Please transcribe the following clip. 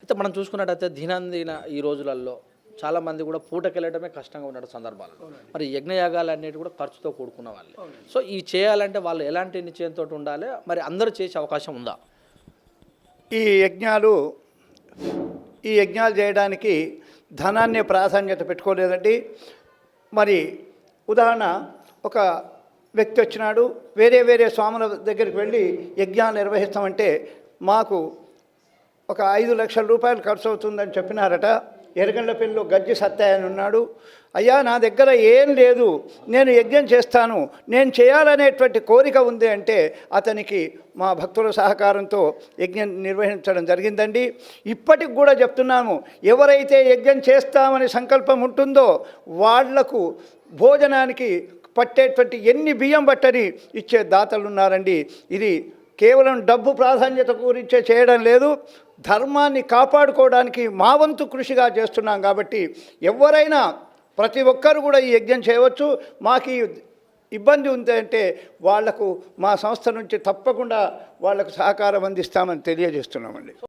అయితే మనం చూసుకున్నట్టయితే దినందిన ఈ రోజులలో చాలామంది కూడా పూటకెళ్ళడమే కష్టంగా ఉన్న సందర్భాలు. మరి యజ్ఞయాగాలు అనేవి కూడా ఖర్చుతో కూడుకున్న వాళ్ళే. సో ఇవి చేయాలంటే వాళ్ళు ఎలాంటి నిశ్చయంతో ఉండాలి, మరి అందరూ చేసే అవకాశం ఉందా? ఈ యజ్ఞాలు ఈ యజ్ఞాలు చేయడానికి ధనాన్ని ప్రాధాన్యత పెట్టుకోలేదండి. మరి ఉదాహరణ, ఒక వ్యక్తి వచ్చినాడు, వేరే వేరే స్వాముల దగ్గరికి వెళ్ళి యజ్ఞాలు నిర్వహిస్తామంటే మాకు ఒక 5 లక్షల రూపాయలు ఖర్చు అవుతుందని చెప్పినారట. ఎరగండ్లపల్లిలో గజ్జి సత్య అని ఉన్నాడు. అయ్యా, నా దగ్గర ఏం లేదు, నేను యజ్ఞం చేస్తాను, నేను చేయాలనేటువంటి కోరిక ఉంది అంటే అతనికి మా భక్తుల సహకారంతో యజ్ఞం నిర్వహించడం జరిగిందండి. ఇప్పటికి కూడా చెప్తున్నాము, ఎవరైతే యజ్ఞం చేస్తామని సంకల్పం ఉంటుందో వాళ్లకు భోజనానికి పట్టేటువంటి ఎన్ని బియ్యం బట్టని ఇచ్చే దాతలు ఉన్నారండి. ఇది కేవలం డబ్బు ప్రాధాన్యత గురించే చేయడం లేదు, ధర్మాన్ని కాపాడుకోవడానికి మా వంతు కృషిగా చేస్తున్నాం. కాబట్టి ఎవరైనా ప్రతి ఒక్కరు కూడా ఈ యజ్ఞం చేయవచ్చు. మాకు ఇబ్బంది ఉంది అంటే వాళ్లకు మా సంస్థ నుంచి తప్పకుండా వాళ్లకు సహకారం అందిస్తామని తెలియజేస్తున్నామండి.